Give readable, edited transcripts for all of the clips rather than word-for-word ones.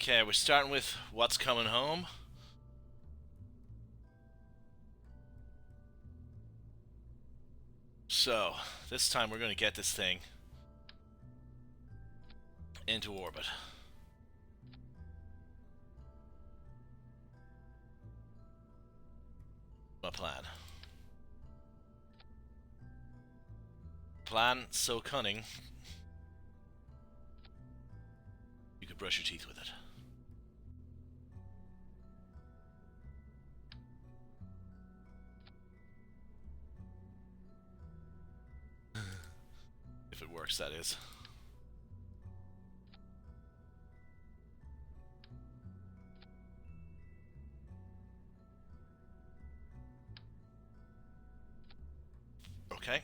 Okay, we're starting with what's coming home. So, this time we're going to get this thing into orbit. My plan. Plan so cunning, you could brush your teeth with it. If it works, that is. Okay.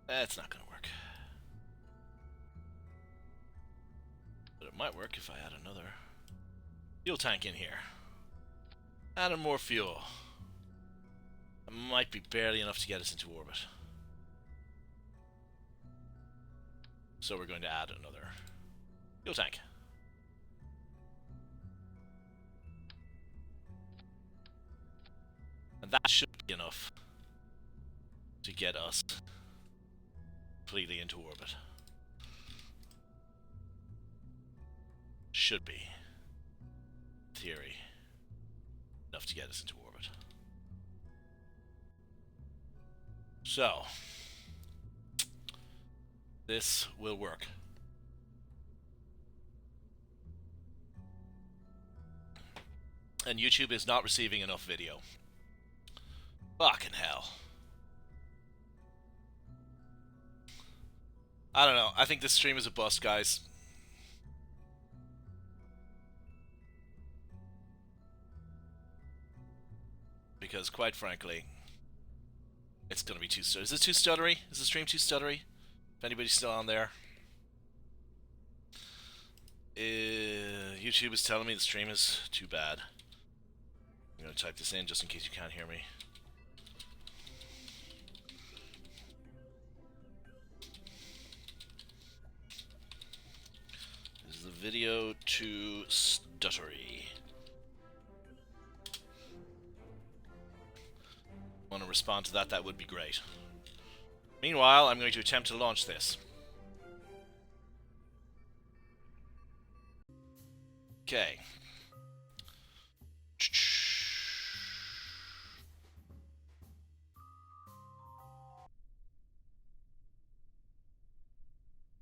That's not gonna work. But it might work if I add another fuel tank in here. Add more fuel. It might be barely enough to get us into orbit. So we're going to add another fuel tank. And that should be enough to get us completely into orbit. Should be. Theory. Enough to get us into orbit. So, this will work. And YouTube is not receiving enough video. Fucking hell. I don't know. I think this stream is a bust, guys. Because, quite frankly, it's going to be too stuttery. Is this too stuttery? Is the stream too stuttery? If anybody's still on there. YouTube is telling me the stream is too bad. I'm going to type this in just in case you can't hear me. Is the video too stuttery? Want to respond to that, that would be great. Meanwhile, I'm going to attempt to launch this. Okay.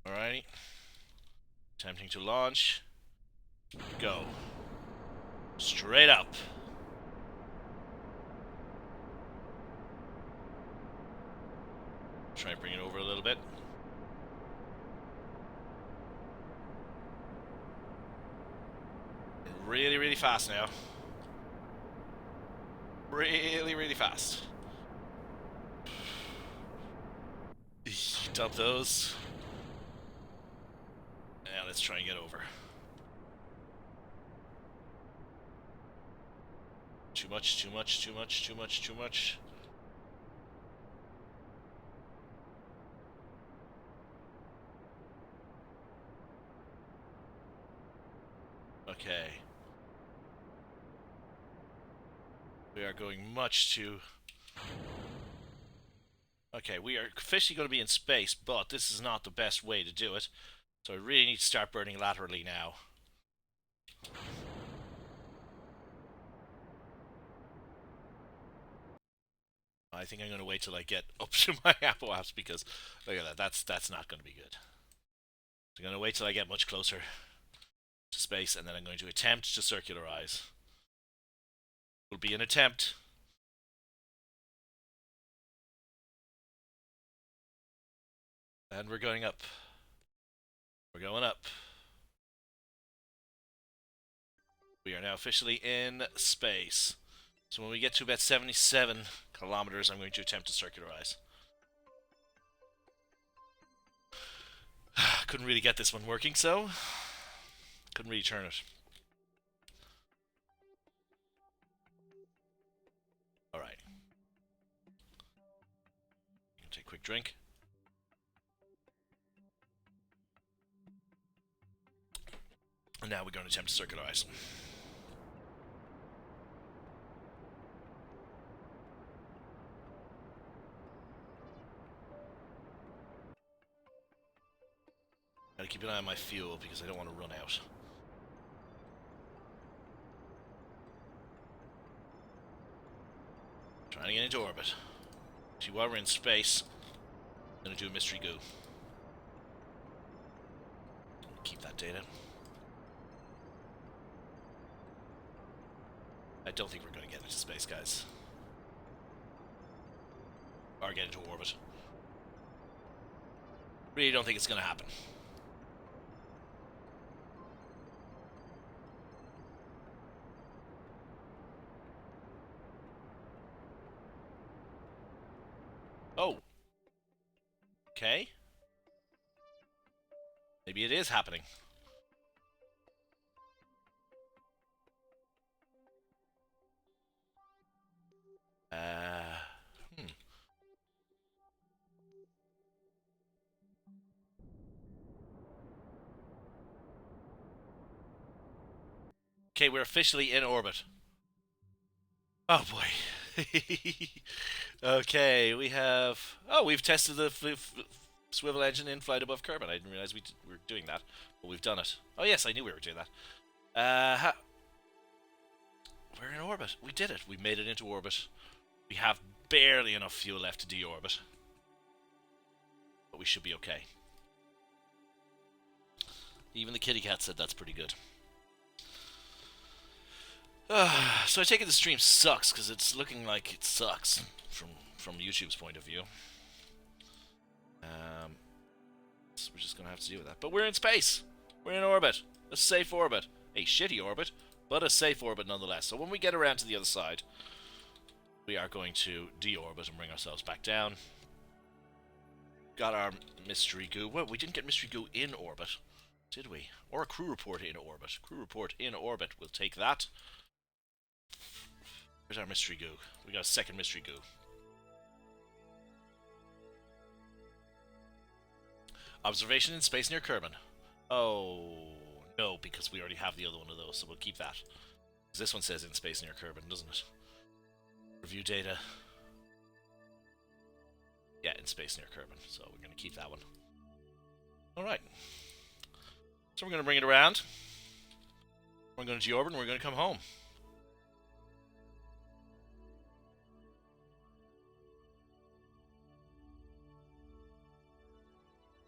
Alrighty. Attempting to launch. Go. Straight up. Try and bring it over a little bit. Really, really fast now. Really, really fast. Dump those. Now let's try and get over. Too much, too much, too much, too much, too much. Okay. We are going much too... Okay, we are officially going to be in space, but this is not the best way to do it. So I really need to start burning laterally now. I think I'm going to wait till I get up to my Apple apps because, look at that, that's not going to be good. So I'm going to wait till I get much closer to space, and then I'm going to attempt to circularize. It will be an attempt. And we're going up. We're going up. We are now officially in space. So when we get to about 77 kilometers, I'm going to attempt to circularize. Couldn't really get this one working, so couldn't really turn it. quick drink. And now we're going to attempt to circularize. Gotta keep an eye on my fuel because I don't want to run out. Trying to get into orbit. See, while we're in space, I'm gonna do a mystery goo. Keep that data. I don't think we're gonna get into space, guys. Or get into orbit. Really don't think it's gonna happen. Oh. Okay. Maybe it is happening. Okay, we're officially in orbit. Oh boy. Okay, we have... Oh, we've tested the swivel engine in flight above Kerbal. I didn't realize we were doing that, but we've done it. Oh yes, I knew we were doing that. We're in orbit. We did it. We made it into orbit. We have barely enough fuel left to deorbit. But we should be okay. Even the kitty cat said that's pretty good. So I take it the stream sucks, because it's looking like it sucks from YouTube's point of view. So we're just going to have to deal with that. But we're in space! We're in orbit! A safe orbit. A shitty orbit, but a safe orbit nonetheless. So when we get around to the other side, we are going to deorbit and bring ourselves back down. Got our mystery goo. Well, we didn't get mystery goo in orbit, did we? Or a crew report in orbit. Crew report in orbit. We'll take that. Where's our mystery goo? We got a second mystery goo. Observation in space near Kerbal. Oh, no, because we already have the other one of those, so we'll keep that. This one says in space near Kerbal, doesn't it? Review data. Yeah, in space near Kerbal, so we're going to keep that one. Alright. So we're going to bring it around. We're going to deorbit and we're going to come home.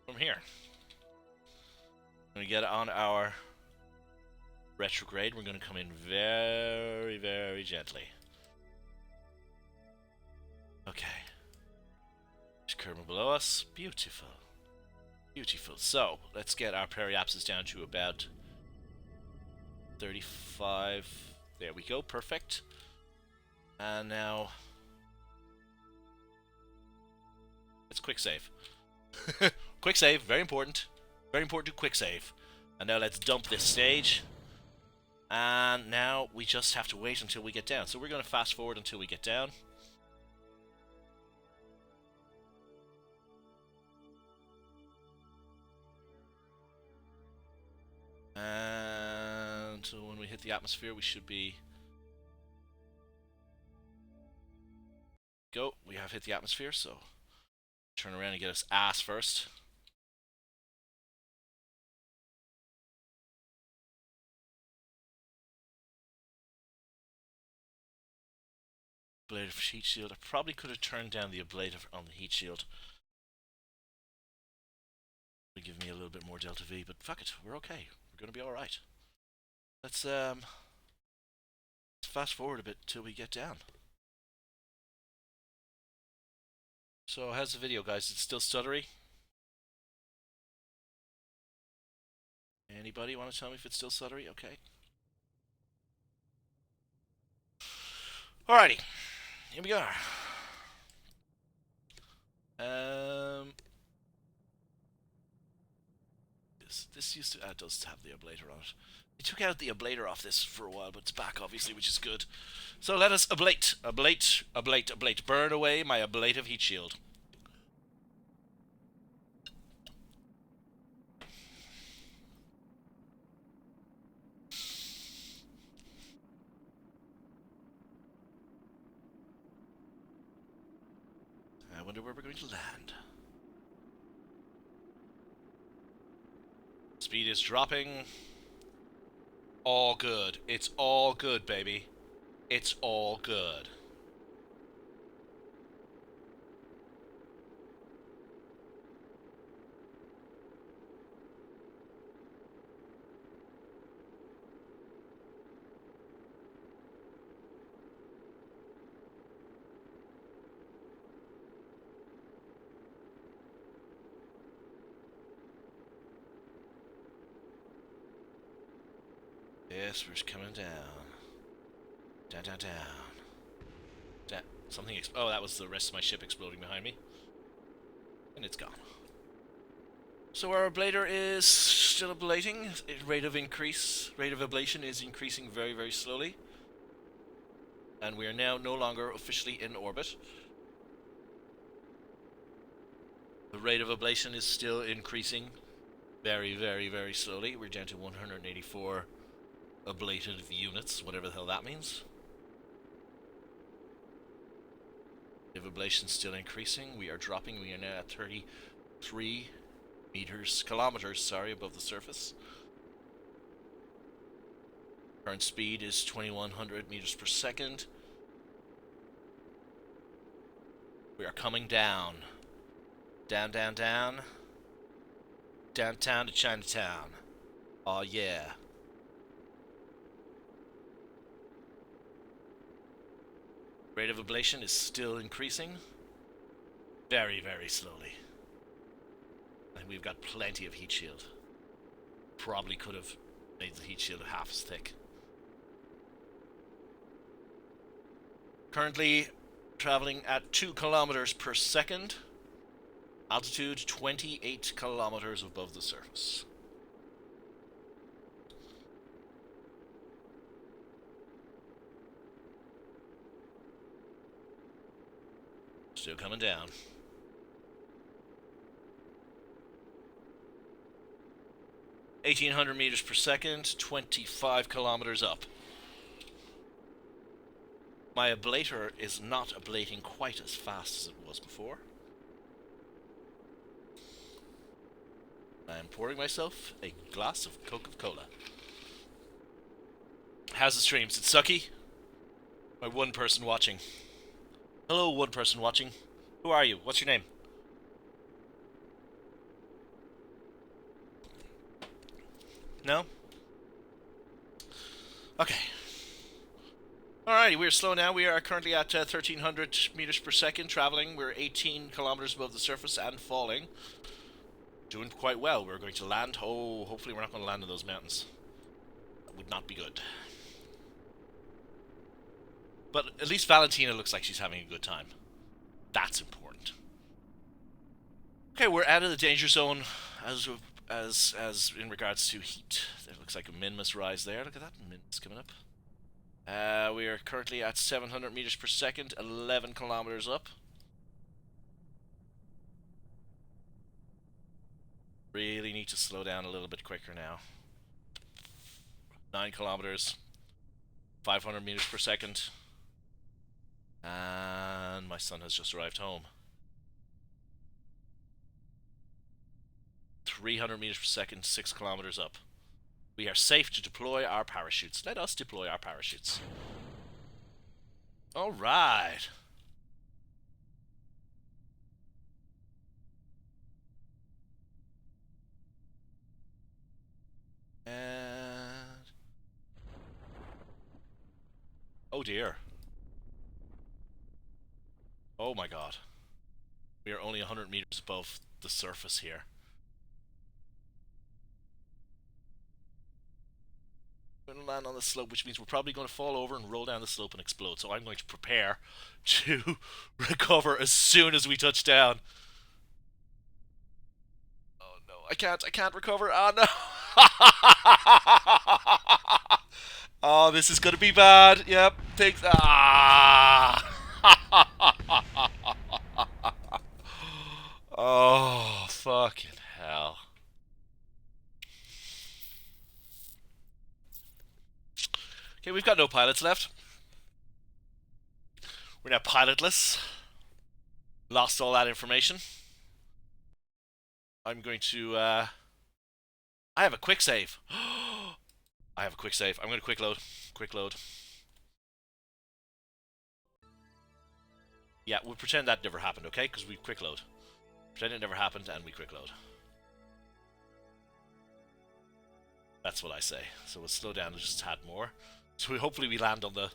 From here. We're going to get on our retrograde. We're going to come in very, very gently. Okay. There's Kerbal below us. Beautiful. Beautiful. So, let's get our periapsis down to about 35. There we go. Perfect. And now... let's quick save. Quick save. Very important. Very important to quick save. And now let's dump this stage. And now we just have to wait until we get down. So we're going to fast forward until we get down. And so when we hit the atmosphere, we should be... go. We have hit the atmosphere, so turn around and get us ass first. Ablative heat shield. I probably could have turned down the ablative on the heat shield. Would give me a little bit more delta V, but fuck it, we're okay. We're gonna be alright. Let's fast forward a bit till we get down. So how's the video, guys? It's still stuttery? Anybody want to tell me if it's still stuttery? Okay. Alrighty. Here we go. This used to... it does have the ablator on it. They took out the ablator off this for a while, but it's back, obviously, which is good. So let us ablate. Ablate, ablate, ablate. Burn away my ablative heat shield. I wonder where we're going to land. Speed is dropping. All good. It's all good, baby. It's all good. Yes, we're coming down. Down, down, down. Down. Something oh, that was the rest of my ship exploding behind me. And it's gone. So our ablator is still ablating. Rate of ablation is increasing very, very slowly. And we are now no longer officially in orbit. The rate of ablation is still increasing very, very, very slowly. We're down to 184 ablated units, whatever the hell that means. Rate of ablation still increasing. We are dropping. We are now at 33 kilometers, above the surface. Current speed is 2100 meters per second. We are coming down. Down, down, down. Downtown to Chinatown. Oh yeah. Rate of ablation is still increasing. Very, very slowly. And we've got plenty of heat shield. Probably could have made the heat shield half as thick. Currently traveling at 2 kilometers per second. Altitude 28 kilometers above the surface. Still coming down. (1800 meters per second, 25 kilometers up. My ablator is not ablating quite as fast as it was before. I'm pouring myself a glass of Coca-Cola. How's the streams? It's sucky? My one person watching. Hello, one person watching. Who are you? What's your name? No? Okay. Alrighty, we're slow now. We are currently at 1300 meters per second traveling. We're 18 kilometers above the surface and falling. Doing quite well. We're going to land. Oh, hopefully we're not going to land in those mountains. That would not be good. But at least Valentina looks like she's having a good time. That's important. Okay, we're out of the danger zone as in regards to heat. There looks like a min must rise there. Look at that, min is coming up. We are currently at 700 meters per second, 11 kilometers up. Really need to slow down a little bit quicker now. 9 kilometers, 500 meters per second. And my son has just arrived home. 300 meters per second, 6 kilometers up. We are safe to deploy our parachutes. Let us deploy our parachutes. All right. And... oh dear. Oh my god. We are only 100 meters above the surface here. We're going to land on the slope, which means we're probably going to fall over and roll down the slope and explode. So I'm going to prepare to recover as soon as we touch down. Oh no, I can't recover. Oh no. Oh, this is going to be bad. Yep, thanks. Ah. Oh, fucking hell. Okay, we've got no pilots left. We're now pilotless. Lost all that information. I'm going to. I have a quick save. I have a quick save. I'm going to quick load. Quick load. Yeah, we'll pretend that never happened, okay? Because we quick load. Pretend it never happened and we quick load. That's what I say. So we'll slow down just a tad more. So hopefully we land on the...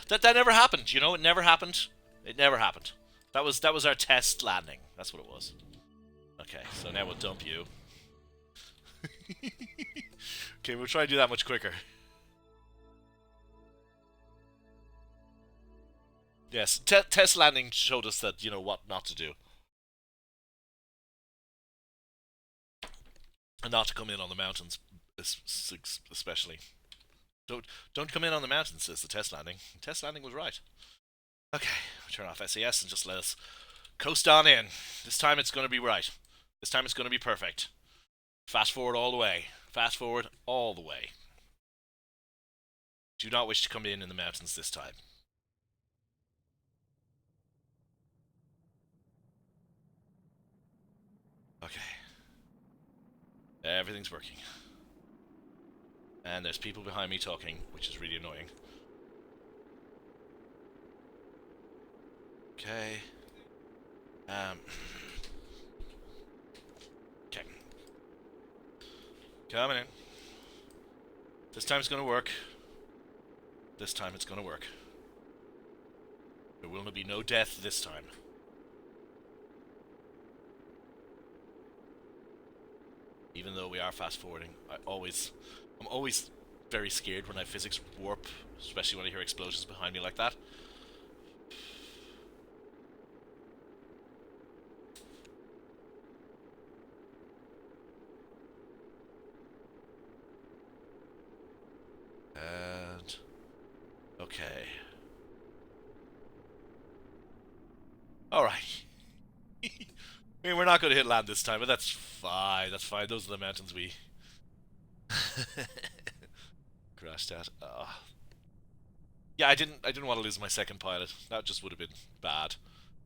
that never happened, you know? It never happened. It never happened. That was our test landing. That's what it was. Okay, so now we'll dump you. Okay, we'll try to do that much quicker. Yes, test landing showed us that, you know, what not to do. And not to come in on the mountains, especially. Don't come in on the mountains, says the test landing. The test landing was right. Okay, turn off SAS and just let us coast on in. This time it's going to be right. This time it's going to be perfect. Fast forward all the way. Fast forward all the way. Do not wish to come in the mountains this time. Okay. Everything's working. And there's people behind me talking, which is really annoying. Okay. Okay. Coming in. This time it's gonna work. This time it's gonna work. There will be no death this time. Even though we are fast forwarding, I'm always very scared when I physics warp, especially when I hear explosions behind me like that. And okay. Alright. I mean, we're not going to hit land this time, but that's fine. That's fine. Those are the mountains we crashed at. Yeah, I didn't want to lose my second pilot. That just would have been bad,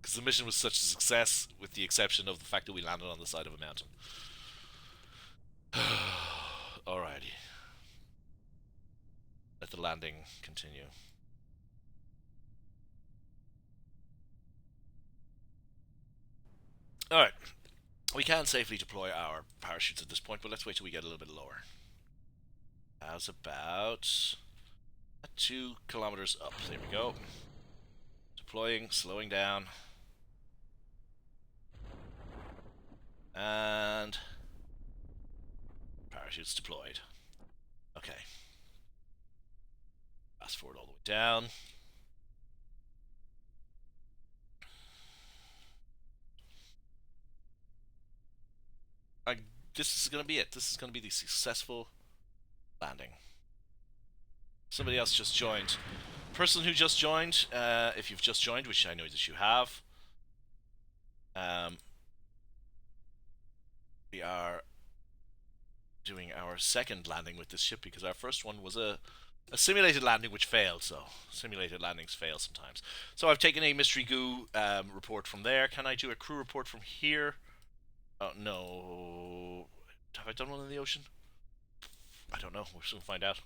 because the mission was such a success, with the exception of the fact that we landed on the side of a mountain. Alrighty. Let the landing continue. Alright. We can safely deploy our parachutes at this point, but let's wait till we get a little bit lower. How's about 2 kilometers up? There we go. Deploying, slowing down. And parachutes deployed. Okay. Fast forward all the way down. This is going to be it. This is going to be the successful landing. Somebody else just joined. Person who just joined, if you've just joined, which I know that you have, we are doing our second landing with this ship, because our first one was a simulated landing which failed, so simulated landings fail sometimes. So I've taken a mystery goo report from there. Can I do a crew report from here? Oh, no. Have I done one in the ocean? I don't know. We'll soon find out.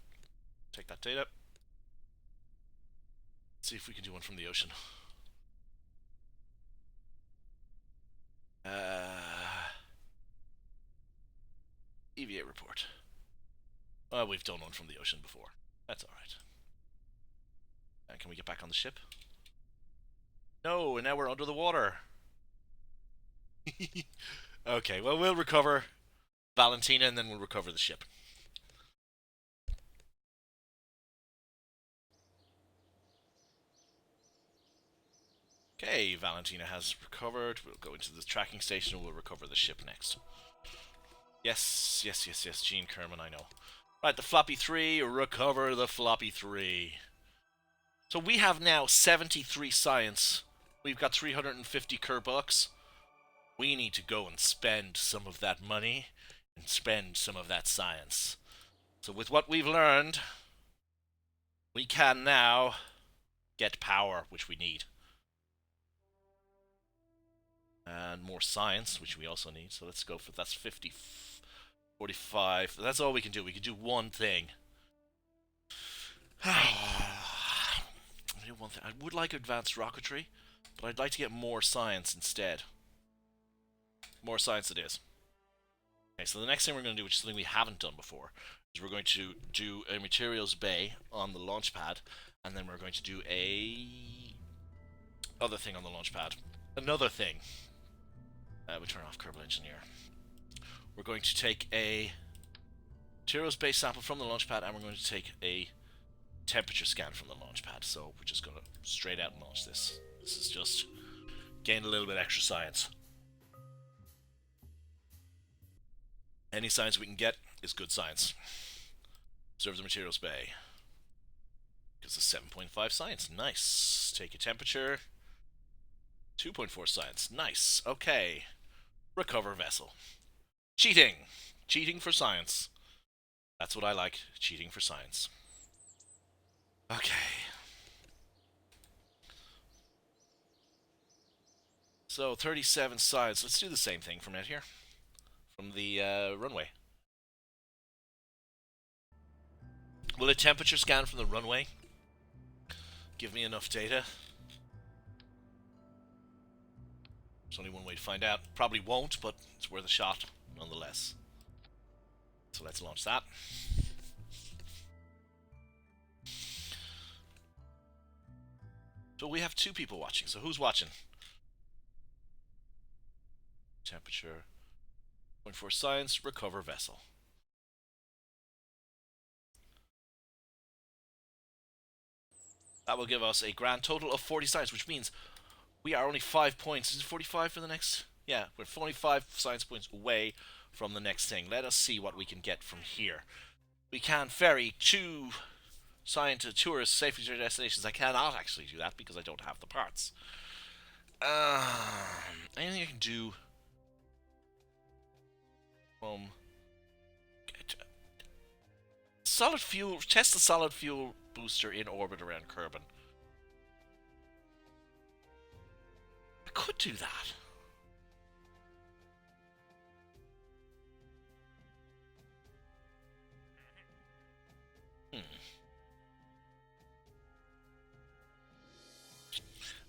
Take that data. Let's see if we can do one from the ocean. EVA report. Well, we've done one from the ocean before. That's alright. Can we get back on the ship? No, and now we're under the water. Okay, well, we'll recover Valentina and then we'll recover the ship. Okay, Valentina has recovered. We'll go into the tracking station and we'll recover the ship next. Yes, Gene Kerman, I know. Right, the floppy 3, recover the floppy 3. So we have now 73 science. We've got 350 Kerbal. We need to go and spend some of that money and spend some of that science. So with what we've learned, we can now get power, which we need. And more science, which we also need. So let's go for that's 50, 45. That's all we can do. We can do one thing. Do one thing. I would like advanced rocketry, but I'd like to get more science instead. More science it is. Okay, so the next thing we're going to do, which is something we haven't done before, is we're going to do a materials bay on the launch pad, and then we're going to do a other thing on the launch pad. Another thing. We turn off Kerbal Engineer. We're going to take a materials bay sample from the launch pad, and we're going to take a temperature scan from the launch pad. So we're just going to straight out and launch this. This is just gain a little bit extra science. Any science we can get is good science. Observe the materials bay. Gives us 7.5 science. Nice. Take a temperature. 2.4 science. Nice. Okay. Recover vessel. Cheating. Cheating for science. That's what I like. Cheating for science. Okay. So 37 science. Let's do the same thing from out here. From the runway. Will a temperature scan from the runway give me enough data? There's only one way to find out. Probably won't, but it's worth a shot nonetheless. So let's launch that. So we have 2 people watching. So who's watching? Temperature. 0.4 science. Recover vessel. That will give us a grand total of 40 science, which means we are only 5 points. Is it 45 for the next? Yeah, we're 45 science points away from the next thing. Let us see what we can get from here. We can ferry 2 tourists safely to their destinations. I cannot actually do that because I don't have the parts. Anything I can do from solid fuel? Test the solid fuel booster in orbit around Kerbal. I could do that.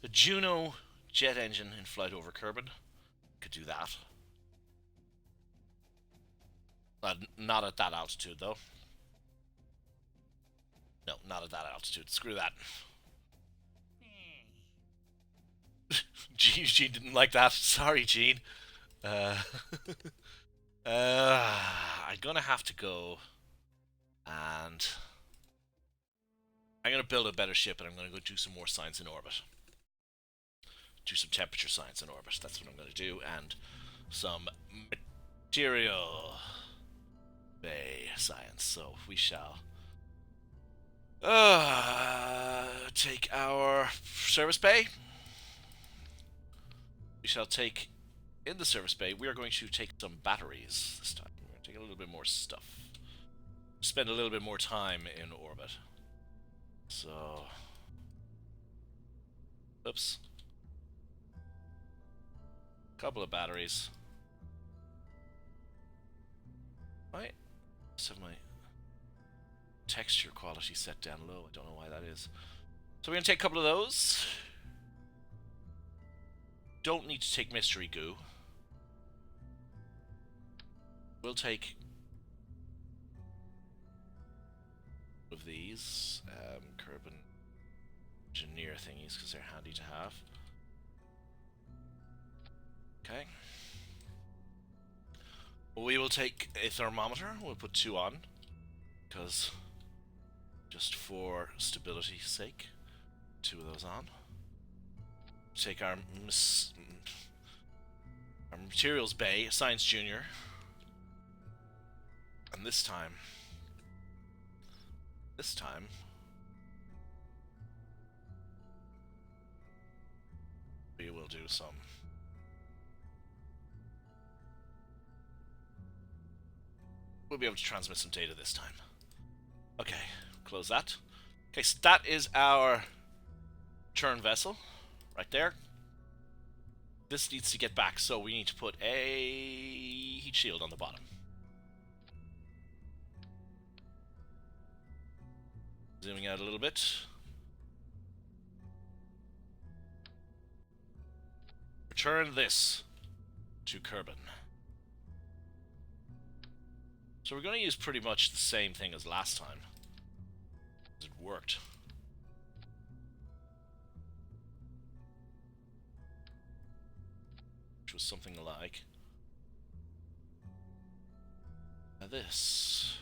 The Juno jet engine in flight over Kerbal. Could do that. Not at that altitude, though. No, not at that altitude. Screw that. Gene didn't like that. Sorry, Gene. I'm gonna have to go and I'm gonna build a better ship, and I'm gonna go do some more science in orbit. Do some temperature science in orbit. That's what I'm gonna do, and some material bay science. So we shall take our service bay. We shall take in the service bay. We are going to take some batteries this time. We're going to take a little bit more stuff. Spend a little bit more time in orbit. So, oops. Couple of batteries. Right. Just have my texture quality set down low. I don't know why that is. So we're going to take a couple of those. Don't need to take mystery goo. We'll take of these Kerbal Engineer thingies because they're handy to have. Okay. We will take a thermometer. We'll put 2 on because just for stability's sake, 2 of those on. Take our materials bay, Science Junior, and this time, we will do some we'll be able to transmit some data this time. Okay, close that. Okay, so that is our turn vessel right there. this needs to get back, so we need to put a heat shield on the bottom. Zooming out a little bit. Return this to Kerbal. So we're going to use pretty much the same thing as last time. It worked. Which was something like this.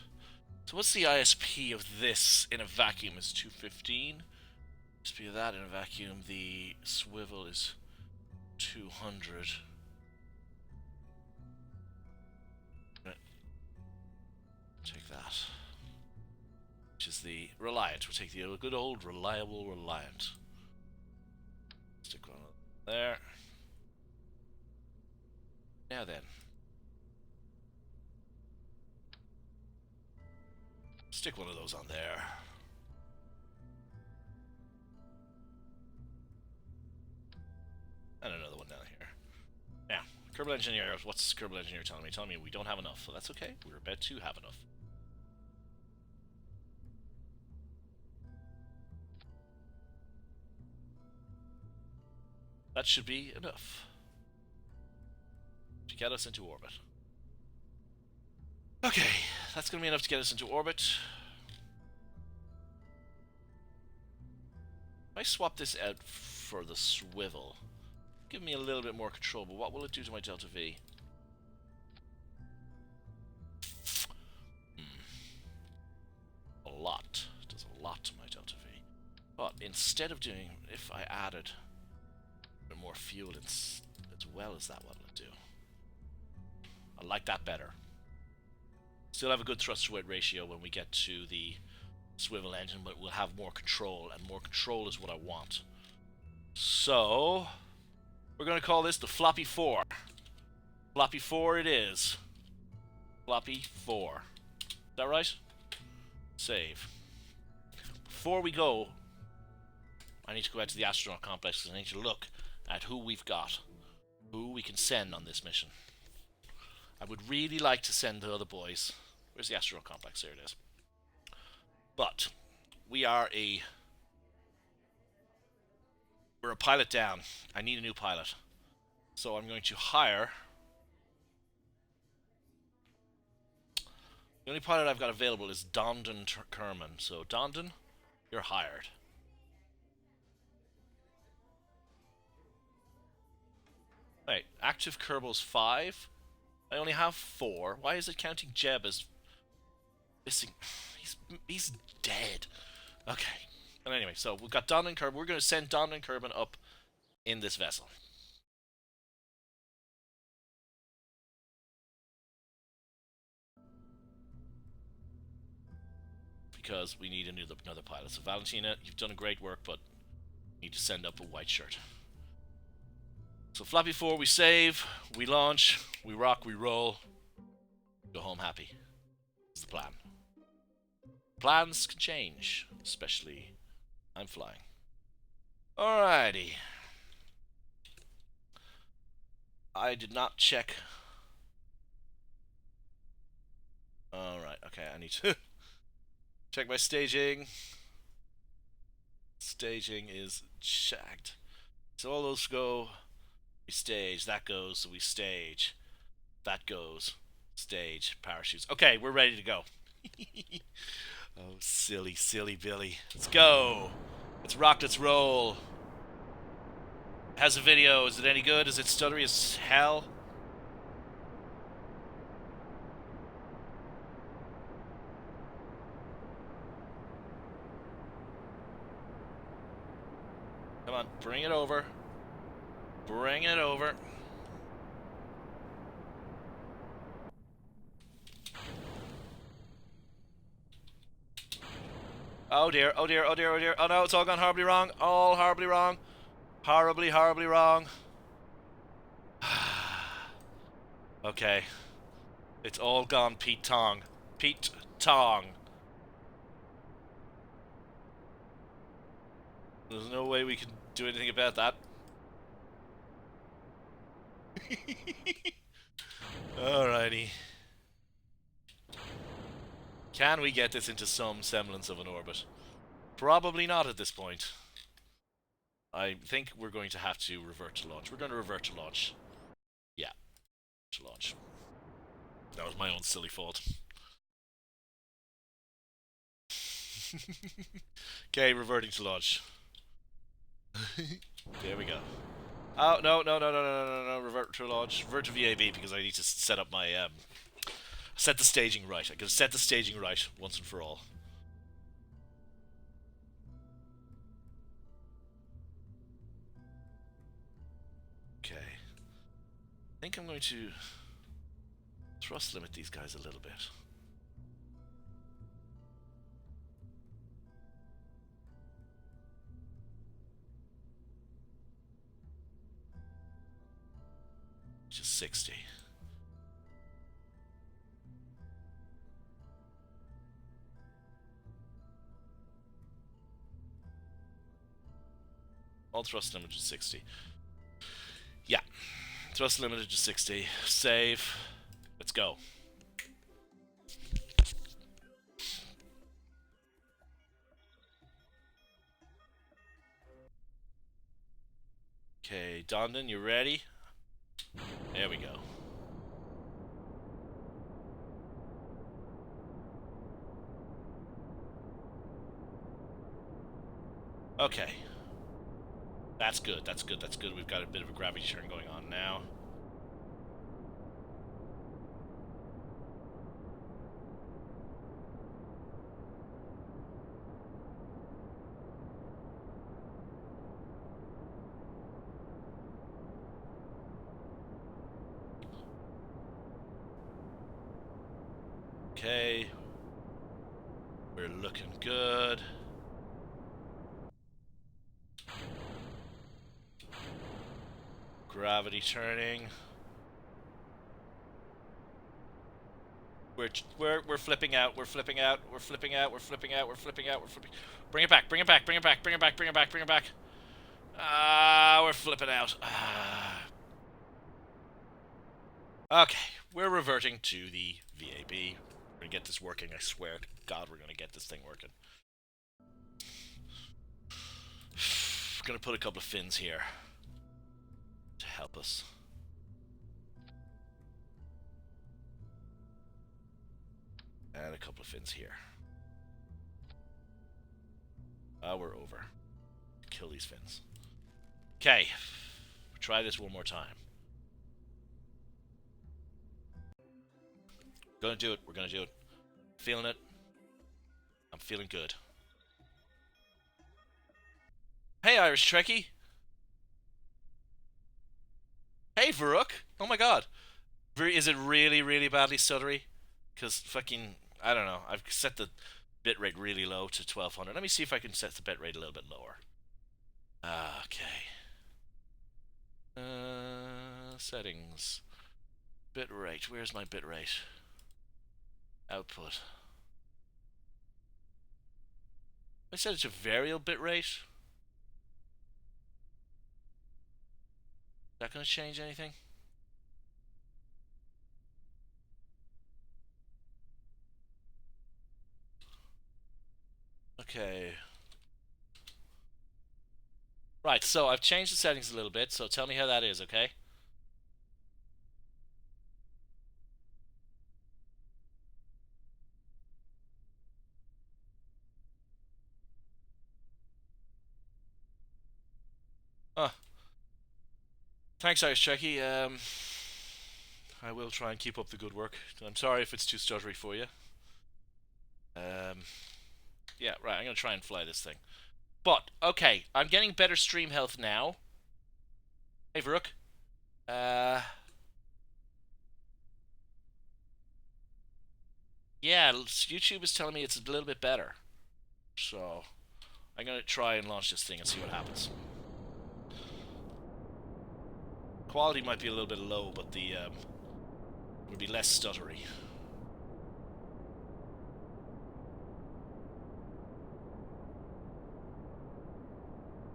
So what's the ISP of this in a vacuum? Is 215. ISP of that in a vacuum, the swivel is 200. Take that. Which is the Reliant. We'll take the good old reliable Reliant. Stick one there. Now then. Stick one of those on there. And another one down here. Now, Kerbal Engineer, what's Kerbal Engineer telling me? Telling me we don't have enough. So that's okay. We're about to have enough. That should be enough to get us into orbit. Okay, that's going to be enough to get us into orbit. If I swap this out for the swivel, give me a little bit more control, but what will it do to my delta V? A lot. It does a lot to my delta V. But instead of doing, if I added more fuel as well as that, what will it do? I like that better. Still have a good thrust to weight ratio when we get to the swivel engine, but we'll have more control, and more control is what I want. So we're going to call this the Floppy 4. Floppy 4 it is. Floppy 4. Is that right? Save. Before we go, I need to go out to the astronaut complex because I need to look at who we've got, who we can send on this mission. I would really like to send the other boys. Where's the astronaut complex? There it is. But we're a pilot down. I need a new pilot. So I'm going to hire. The only pilot I've got available is Dondon Kerman. So Dondon, you're hired. Right, active Kerbal's 5. I only have 4. Why is it counting Jeb as missing? He's dead. Okay. And anyway, so we've got Don and Kerbal. We're going to send Don and Kerbal up in this vessel. Because we need another pilot. So Valentina, you've done a great work, but we need to send up a white shirt. So Floppy 4, we save, we launch, we rock, we roll, go home happy. That's the plan. Plans can change, especially I'm flying. Alrighty. I did not check. Alright, okay, I need to check my staging. Staging is checked. So all those go, we stage, that goes, so we stage. That goes, stage, parachutes. Okay, we're ready to go. Oh, silly, silly Billy. Let's go. Let's rock, let's roll. How's the video? Is it any good? Is it stuttery as hell? Come on, bring it over. Bring it over. Oh dear, oh dear, oh dear, oh dear. Oh no, it's all gone horribly wrong. All horribly wrong. Horribly, horribly wrong. Okay. It's all gone Pete Tong. Pete Tong. There's no way we can do anything about that. Alrighty. Can we get this into some semblance of an orbit? Probably not at this point. I think we're going to have to revert to launch. We're going to revert to launch. Yeah, to launch. That was my own silly fault. Okay, reverting to launch. There we go. Oh, no, no, no, no, no, no, no, no, revert to launch. Revert to VAB because I need to set up my, set the staging right. I gotta set the staging right once and for all. Okay. I think I'm going to thrust limit these guys a little bit. Just 60. All thrust limited to 60. Yeah. Thrust limited to 60. Save. Let's go. Okay, Dondon, you ready? There we go. Okay. That's good, that's good, that's good. We've got a bit of a gravity turn going on now. Okay. We're looking good. Gravity turning. We're flipping out. We're flipping out. We're flipping out. We're flipping out. We're flipping out. We're flipping. Bring it back. Bring it back. Bring it back. Bring it back. Bring it back. Bring it back. Ah, we're flipping out. Okay, we're reverting to the VAB. We're gonna get this working. I swear to God, we're gonna get this thing working. Gonna put a couple of fins here to help us. And a couple of fins here. We're over. Kill these fins. Okay. Try this one more time. Gonna do it. We're gonna do it. Feeling it. I'm feeling good. Hey, Irish Trekkie. Hey, Varuk. Oh my god. Is it really, really badly stuttery? Because fucking, I don't know. I've set the bitrate really low to 1200. Let me see if I can set the bitrate a little bit lower. Okay. Settings. Bitrate. Where's my bitrate? Output. I set it to variable bitrate. Is that going to change anything? Okay. Right, so I've changed the settings a little bit, so tell me how that is, okay? Oh. Thanks, Irish Trekkie. I will try and keep up the good work. I'm sorry if it's too stuttery for you. Yeah, right, I'm going to try and fly this thing. But, okay, I'm getting better stream health now. Hey, Varuk. Yeah, YouTube is telling me it's a little bit better. So, I'm going to try and launch this thing and see what happens. Quality might be a little bit low, but the, would be less stuttery.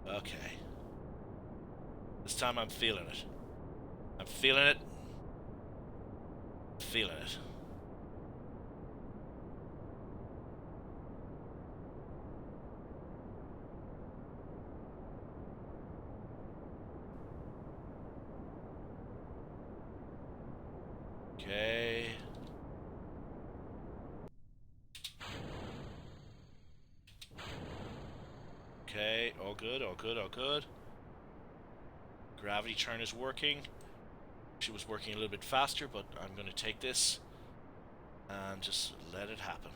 Okay. This time I'm feeling it. I'm feeling it. Feeling it. Okay. Okay, all good, all good, all good. Gravity turn is working. She was working a little bit faster, but I'm going to take this and just let it happen.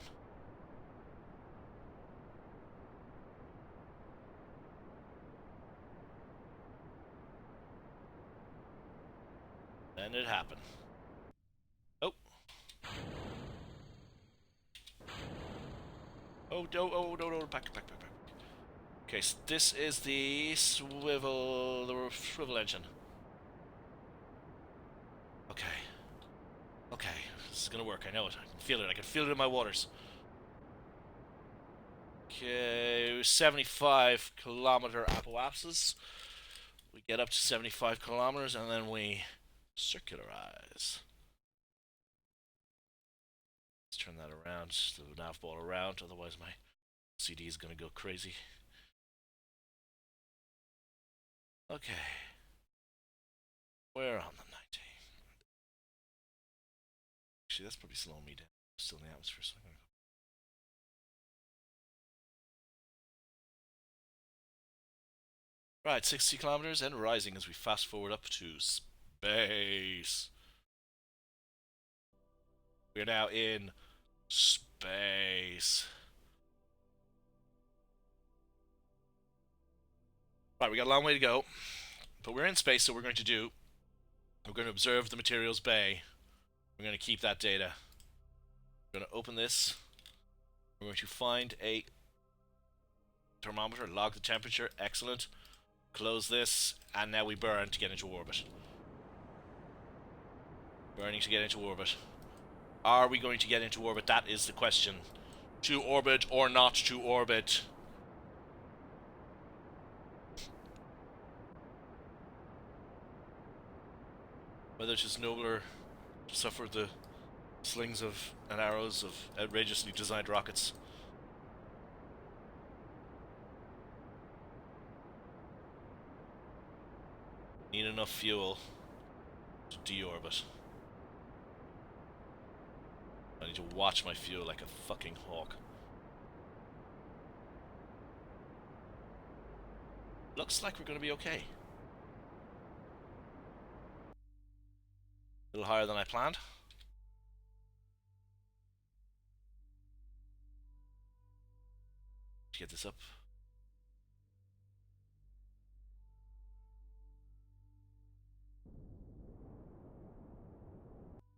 Let it happen. Oh. Oh, no, oh, no, no, back, back, back, back. Okay, so this is the swivel engine. Okay. Okay, this is gonna work, I know it. I can feel it, I can feel it in my waters. Okay, 75 kilometer apoapsis. We get up to 75 kilometers and then we circularize. Let's turn that around, the nav ball around, otherwise my CD is gonna go crazy. Okay. We're on the 19. Actually, that's probably slowing me down. Still in the atmosphere, so I'm gonna go. Right, 60 kilometers and rising as we fast forward up to space. We're now in space. Right, we got a long way to go, but we're in space, so we're going to observe the materials bay. We're going to keep that data. We're going to open this. We're going to find a thermometer, log the temperature, excellent. Close this, and now we burn to get into orbit. Burning to get into orbit. Are we going to get into orbit? That is the question. To orbit or not to orbit? Whether it is nobler to suffer the slings of and arrows of outrageously designed rockets. Need enough fuel to deorbit. I need to watch my fuel like a fucking hawk. Looks like we're going to be okay. A little higher than I planned. Let's get this up.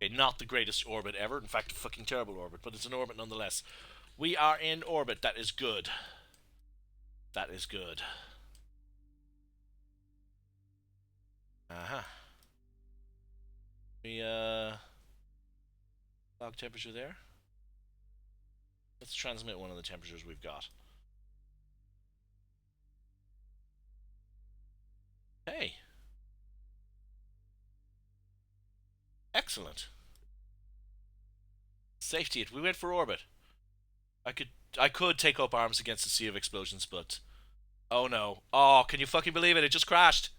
Okay, not the greatest orbit ever. In fact, a fucking terrible orbit, but it's an orbit nonetheless. We are in orbit. That is good. That is good. Uh-huh. We, log temperature there. Let's transmit one of the temperatures we've got. Hey. Excellent. Safety. We went for orbit. I could take up arms against a sea of explosions, but oh no. Oh, can you fucking believe it? It just crashed.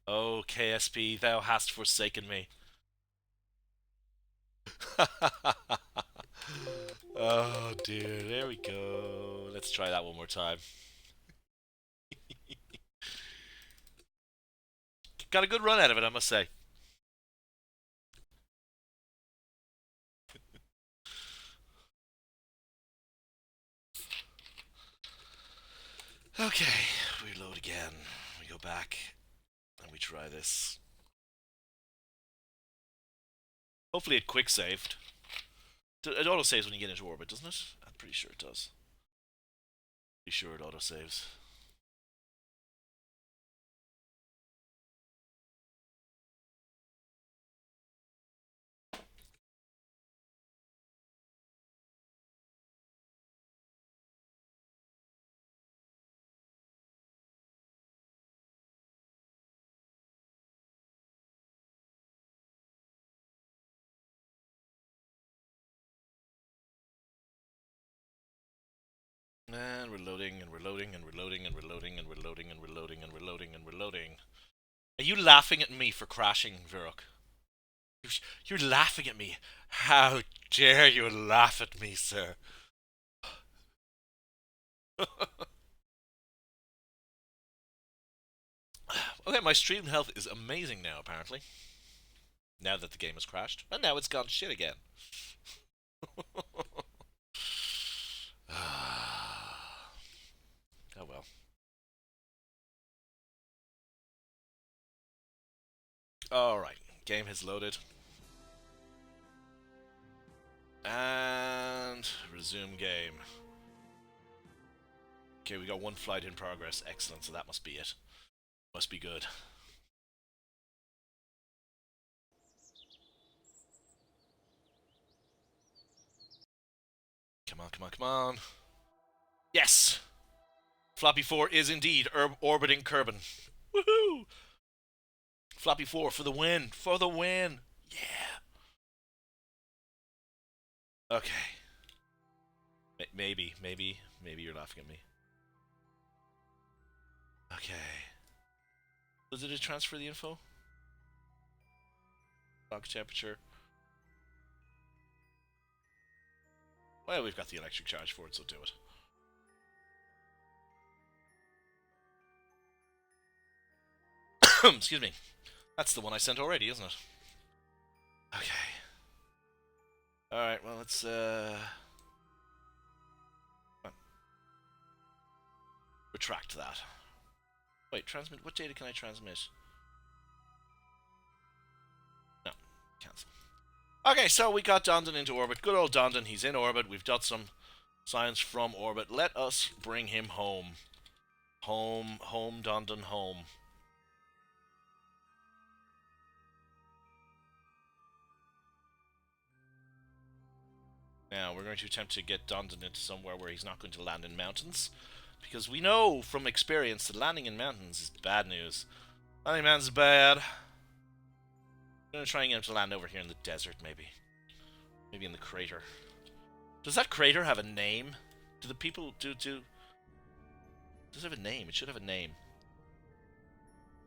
Oh, KSP, thou hast forsaken me. Oh dear, there we go. Let's try that one more time. Got a good run out of it, I must say. Okay, we load again. We go back and we try this. Hopefully it quick saved. It auto saves when you get into orbit, doesn't it? I'm pretty sure it does. Pretty sure it auto saves. reloading and reloading and reloading and reloading and reloading and reloading and reloading and reloading. Are you laughing at me for crashing, Viruk? You're laughing at me. How dare you laugh at me, sir? Okay, my stream health is amazing now, apparently. Now that the game has crashed. And now it's gone shit again. Oh well. Alright, game has loaded. And resume game. Okay, we got one flight in progress. Excellent, so that must be it. Must be good. Come on, come on, come on. Yes! Floppy 4 is indeed orbiting Kerbal. Woohoo! Floppy 4 for the win! For the win! Yeah! Okay. Maybe you're laughing at me. Okay. Was it a transfer the info? Rock temperature. Well, we've got the electric charge for it, so do it. Excuse me. That's the one I sent already, isn't it? Okay. Alright, well, let's, retract that. Wait, transmit. What data can I transmit? No. Cancel. Okay, so we got Dondon into orbit. Good old Dondon. He's in orbit. We've got some science from orbit. Let us bring him home. Home, Dondon, home. Now, we're going to attempt to get Dondon into somewhere where he's not going to land in mountains. Because we know from experience that landing in mountains is bad news. Landing in mountains is bad. I'm going to try and get him to land over here in the desert, maybe. Maybe in the crater. Does that crater have a name? Do the people... Does it have a name? It should have a name.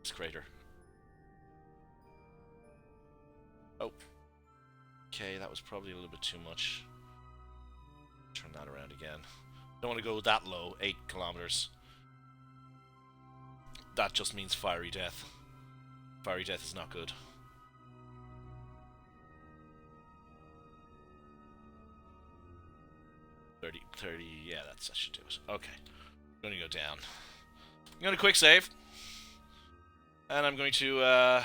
This crater. Oh. Okay, that was probably a little bit too much. Turn that around again. Don't want to go that low. 8 kilometers. That just means fiery death. Fiery death is not good. $30, yeah, that should do it. Okay. I'm going to go down. I'm going to quick save. And I'm going to,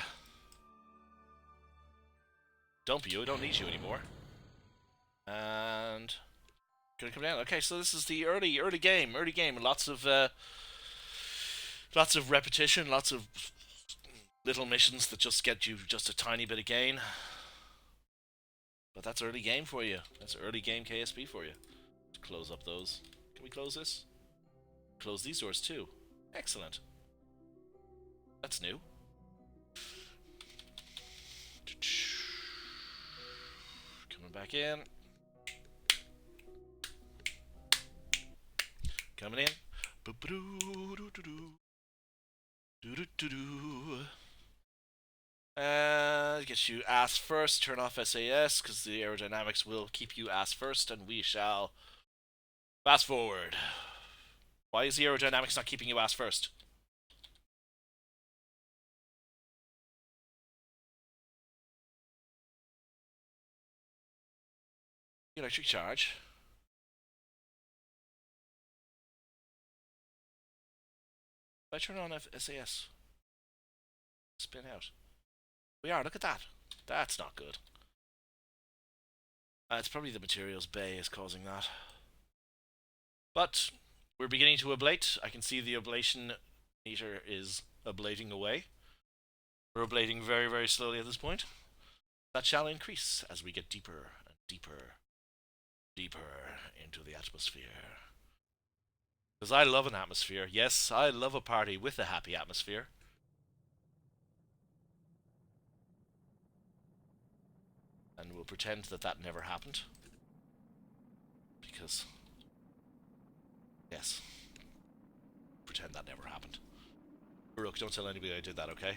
dump you. I don't need you anymore. And... Gonna come down. Okay, so this is the early game. Lots of repetition, lots of little missions that just get you just a tiny bit of gain. But that's early game for you. That's early game KSP for you. Let's close up those. Can we close this? Close these doors too. Excellent. That's new. Coming back in. Coming in. Get you ass first. Turn off SAS because the aerodynamics will keep you ass first, and we shall fast forward. Why is the aerodynamics not keeping you ass first? Electric charge. If I turn on SAS, spin out. We are, look at that. That's not good. It's probably the materials bay is causing that. But we're beginning to ablate. I can see the ablation meter is ablating away. We're ablating very, very slowly at this point. That shall increase as we get deeper and deeper, deeper into the atmosphere. Because I love an atmosphere. Yes, I love a party with a happy atmosphere. And we'll pretend that that never happened. Because Yes. Pretend that never happened. Rook, don't tell anybody I did that, okay?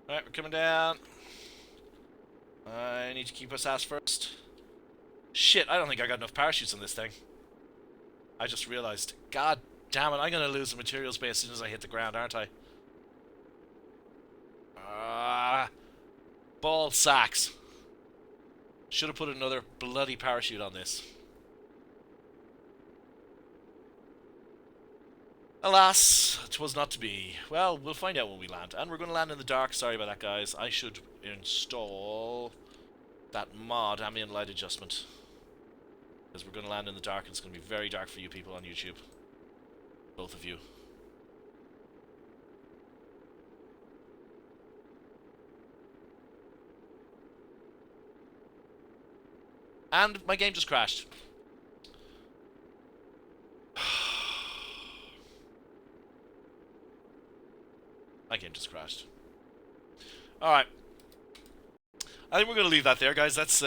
Alright, we're coming down. I need to keep us ass first. Shit, I don't think I got enough parachutes on this thing. I just realized. God damn it, I'm gonna lose the materials bay as soon as I hit the ground, aren't I? Ball sacks. Should have put another bloody parachute on this. Alas, it was not to be. Well, we'll find out when we land. And we're going to land in the dark. Sorry about that, guys. I should install that mod, ambient light adjustment. Because we're going to land in the dark, and it's going to be very dark for you people on YouTube. Both of you. And my game just crashed. My game just crashed. Alright. I think we're going to leave that there, guys. That's